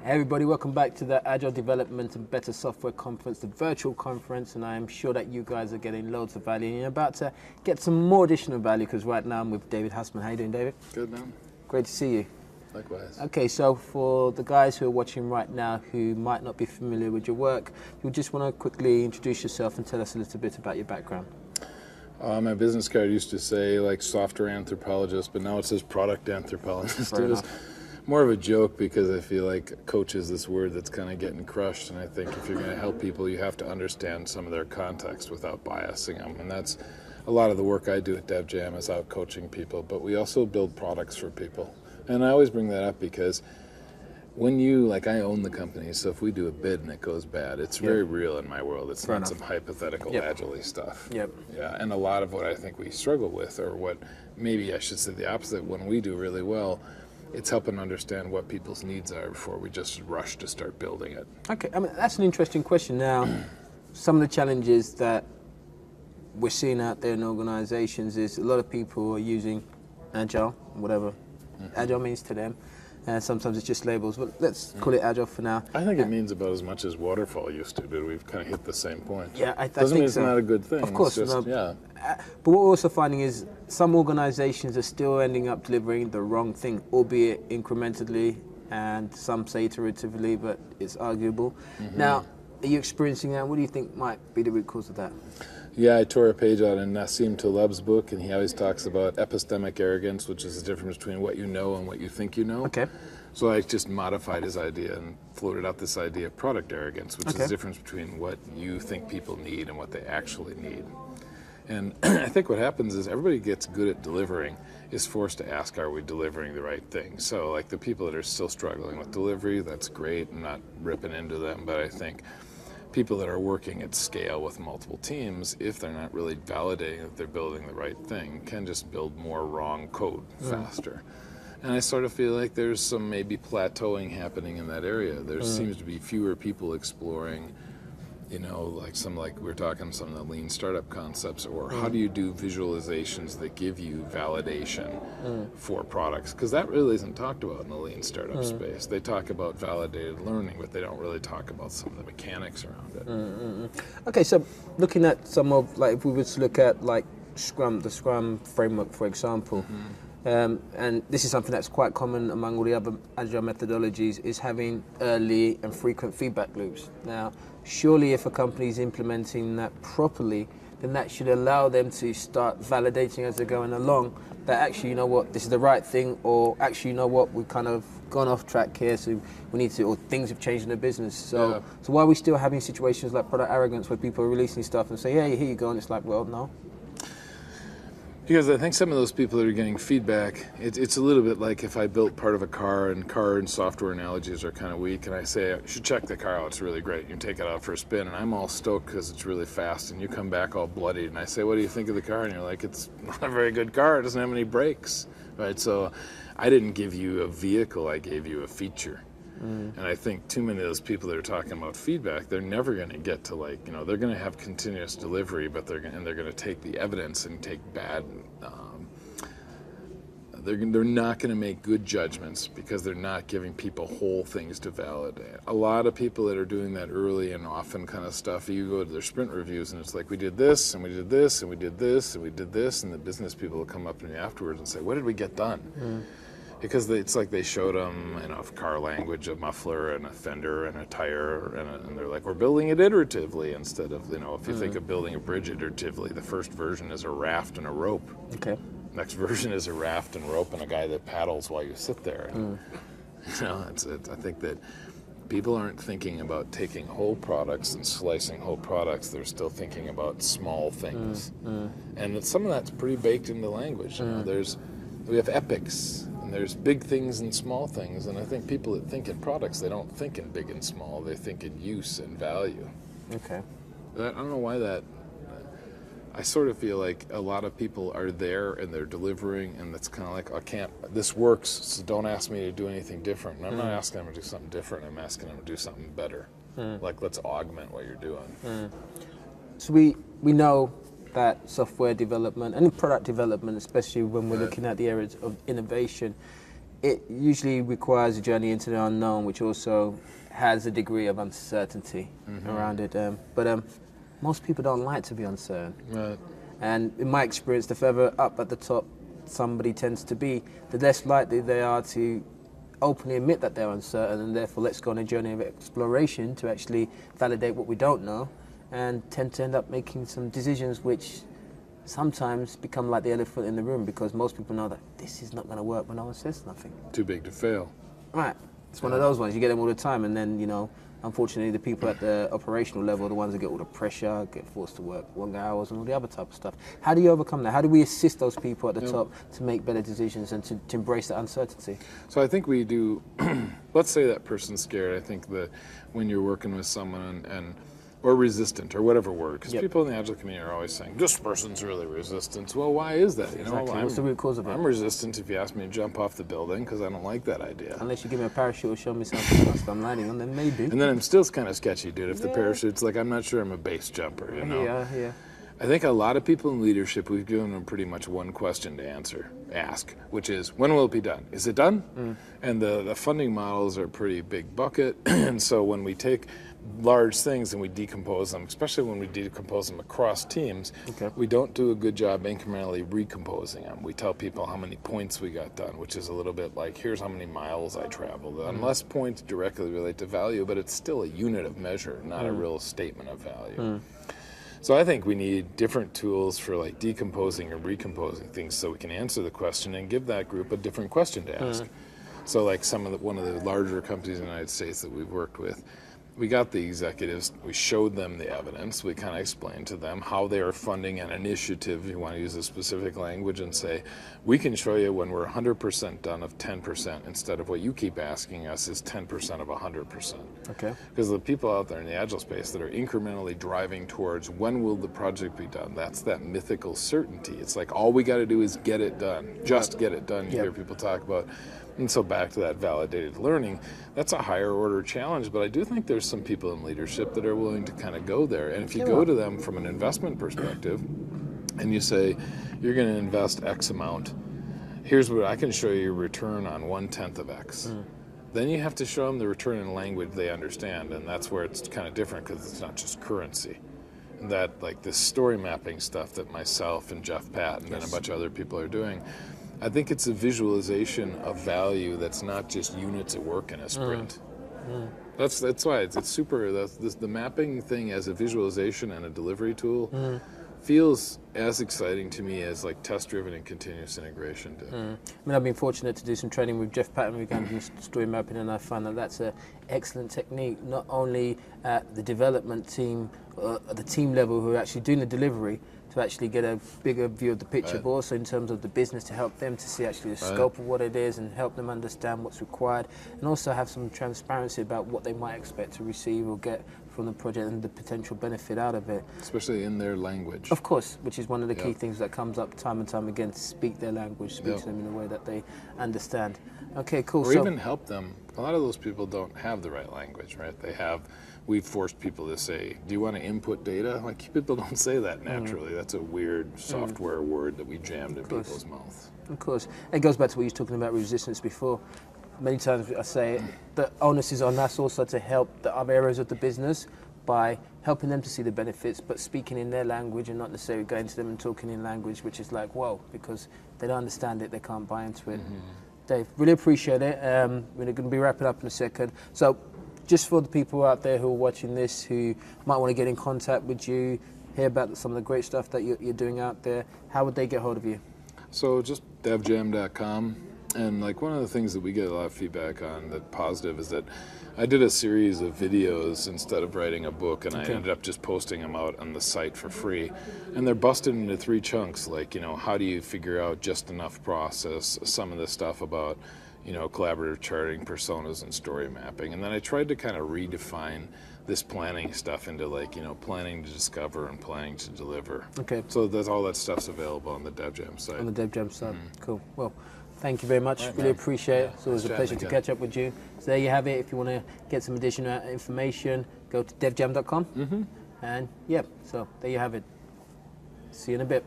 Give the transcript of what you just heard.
Hey everybody, welcome back to the Agile Development and Better Software Conference, the virtual conference, and I am sure that you guys are getting loads of value and you're about to get some more additional value because right now I'm with David Hussman. How you doing, David? Good, man. Great to see you. Likewise. Okay, so for the guys who are watching right now who might not be familiar with your work, you just want to quickly introduce yourself and tell us a little bit about your background. My business card used to say like software anthropologist, but now it says product anthropologist. Fair It was enough. more of a joke because I feel like coach is this word that's kind of getting crushed, and I think if you're going to help people, you have to understand some of their context without biasing them, and that's a lot of the work I do at DevJam is out coaching people, but we also build products for people. And I always bring that up because when you, like I own the company, so if we do a bid and it goes bad, it's very real in my world. It's Fair not enough. some hypothetical Agile-y stuff. Yep. Yeah, and a lot of what I think we struggle with, or what maybe I should say the opposite, when we do really well, it's helping understand what people's needs are before we just rush to start building it. Okay, I mean, that's an interesting question. Now, some of the challenges that we're seeing out there in organizations is a lot of people are using Agile, whatever Agile means to them. Sometimes it's just labels, but let's call it Agile for now. I think it means about as much as waterfall used to, but we've kind of hit the same point. Yeah, I Doesn't think mean it's so. not a good thing. Of course, it's just, no. But what we're also finding is some organizations are still ending up delivering the wrong thing, albeit incrementally, and some say iteratively, but it's arguable. Now, are you experiencing that? What do you think might be the root cause of that? Yeah, I tore a page out in Nassim Taleb's book, and he always talks about epistemic arrogance, which is the difference between what you know and what you think you know. Okay. So I just modified his idea and floated out this idea of product arrogance, which is the difference between what you think people need and what they actually need. And I think what happens is everybody gets good at delivering is forced to ask, are we delivering the right thing? So like the people that are still struggling with delivery, that's great. I'm not ripping into them, but I think people that are working at scale with multiple teams, if they're not really validating that they're building the right thing, can just build more wrong code faster. And I sort of feel like there's some maybe plateauing happening in that area. There seems to be fewer people exploring, you know, like we were talking some of the lean startup concepts, or how do you do visualizations that give you validation for products? Because that really isn't talked about in the lean startup space. They talk about validated learning, but they don't really talk about some of the mechanics around it. Okay, so looking at some of, like, if we were to look at like Scrum, the Scrum framework, for example, and this is something that's quite common among all the other Agile methodologies, is having early and frequent feedback loops. Now, surely if a company is implementing that properly, then that should allow them to start validating as they're going along that actually, you know what, this is the right thing, or actually, you know what, we've kind of gone off track here, so we need to, or things have changed in the business. So why are we still having situations like Product Arrogance where people are releasing stuff and say, yeah, here you go, and it's like, well, no. Because I think some of those people that are getting feedback, it's a little bit like if I built part of a car, and car and software analogies are kind of weak, and I say, you should check the car out, it's really great. You take it out for a spin, and I'm all stoked because it's really fast, and you come back all bloodied, and I say, what do you think of the car? And you're like, it's not a very good car, it doesn't have any brakes, right? So I didn't give you a vehicle, I gave you a feature. And I think too many of those people that are talking about feedback, they're never going to get to, like, you know, they're going to have continuous delivery, but they're going to take the evidence and take bad. They're not going to make good judgments because they're not giving people whole things to validate. A lot of people that are doing that early and often kind of stuff, you go to their sprint reviews and it's like, we did this and we did this and we did this and we did this, and the business people will come up to me afterwards and say, what did we get done? Because it's like they showed them, you know, car language, a muffler and a fender and a tire, and they're like, we're building it iteratively instead of, you know, if you think of building a bridge iteratively, the first version is a raft and a rope. Okay. Next version is a raft and rope and a guy that paddles while you sit there. And, you know, I think that people aren't thinking about taking whole products and slicing whole products. They're still thinking about small things. And some of that's pretty baked into language. You know, we have epics. There's big things and small things, and I think people that think in products, they don't think in big and small, they think in use and value. Okay. I don't know why that, I sort of feel like a lot of people are there and they're delivering, and it's kind of like, this works, so don't ask me to do anything different. And I'm not asking them to do something different, I'm asking them to do something better. Like, let's augment what you're doing. So we know that software development and product development, especially when we're looking at the areas of innovation, it usually requires a journey into the unknown, which also has a degree of uncertainty around it. But most people don't like to be uncertain. Right. And in my experience, the further up at the top somebody tends to be, the less likely they are to openly admit that they're uncertain, and therefore let's go on a journey of exploration to actually validate what we don't know, and tend to end up making some decisions which sometimes become like the elephant in the room, because most people know that this is not going to work when no one says nothing. Too big to fail. Right. It's one of those ones. You get them all the time, and then, unfortunately, the people at the operational level are the ones that get all the pressure, get forced to work longer hours, and all the other type of stuff. How do you overcome that? How do we assist those people at the top to make better decisions and to embrace that uncertainty? So I think we do, let's say that person's scared. I think that when you're working with someone or resistant, or whatever word, because people in the Agile community are always saying, this person's really resistant. Well, why is that? Exactly. What's the root cause of it? I'm resistant if you ask me to jump off the building because I don't like that idea. Unless you give me a parachute or show me something else I'm landing on, then maybe. And then I'm still kind of sketchy, dude. If the parachute's like, I'm not sure I'm a base jumper, Yeah. I think a lot of people in leadership, we've given them pretty much one question to ask, which is, when will it be done? Is it done? And the funding models are a pretty big bucket. And so when we take large things and we decompose them, especially when we decompose them across teams, we don't do a good job incrementally recomposing them. We tell people how many points we got done, which is a little bit like, here's how many miles I traveled. Unless points directly relate to value, but it's still a unit of measure, not a real statement of value. So I think we need different tools for like decomposing and recomposing things so we can answer the question and give that group a different question to ask. So like one of the larger companies in the United States that we've worked with, we got the executives, we showed them the evidence, we kind of explained to them how they are funding an initiative, you want to use a specific language, and say, we can show you when we're 100% done of 10% instead of what you keep asking us is 10% of 100%. Okay. Because the people out there in the Agile space that are incrementally driving towards when will the project be done, that's that mythical certainty. It's like all we got to do is get it done, just get it done. You hear people talk about. And so back to that validated learning, that's a higher order challenge, but I do think there's some people in leadership that are willing to kind of go there. And if you go to them from an investment perspective and you say, you're going to invest X amount, here's what I can show you your return on 1/10 of X. Then you have to show them the return in language they understand, and that's where it's kind of different because it's not just currency. And that, like this story mapping stuff that myself and Jeff Pat and then a bunch of other people are doing, I think it's a visualization of value that's not just units at work in a sprint. That's why it's super. The mapping thing as a visualization and a delivery tool feels as exciting to me as like test-driven and continuous integration did. I mean, I've been fortunate to do some training with Jeff Patton regarding story mapping, and I find that that's an excellent technique, not only at the development team, at the team level who are actually doing the delivery, to actually get a bigger view of the picture, but also in terms of the business to help them to see actually the scope of what it is and help them understand what's required, and also have some transparency about what they might expect to receive or get from the project and the potential benefit out of it. Especially in their language. Of course, which is one of the key things that comes up time and time again, to speak their language, speak to them in a way that they understand. Okay, cool. Or even help them. A lot of those people don't have the right language, right? We've forced people to say, do you want to input data? Like, people don't say that naturally. That's a weird software word that we jammed in people's mouths. Of course. It goes back to what you were talking about resistance before. Many times I say the onus is on us also to help the other areas of the business by helping them to see the benefits, but speaking in their language and not necessarily going to them and talking in language which is like, whoa, because they don't understand it, they can't buy into it. Dave, really appreciate it. We're going to be wrapping up in a second. So just for the people out there who are watching this who might want to get in contact with you, hear about some of the great stuff that you're doing out there, how would they get hold of you? So just devjam.com. And like one of the things that we get a lot of feedback on that positive is that I did a series of videos instead of writing a book, and I ended up just posting them out on the site for free. And they're busted into 3 chunks, like, how do you figure out just enough process, some of the stuff about, collaborative charting, personas, and story mapping. And then I tried to kind of redefine this planning stuff into like, planning to discover and planning to deliver. Okay. So that's all that stuff's available on the DevJam site. On the DevJam site. Cool. Well, thank you very much. Really appreciate it. It's always a pleasure to catch up with you. So there you have it. If you want to get some additional information, go to devjam.com. And so there you have it. See you in a bit.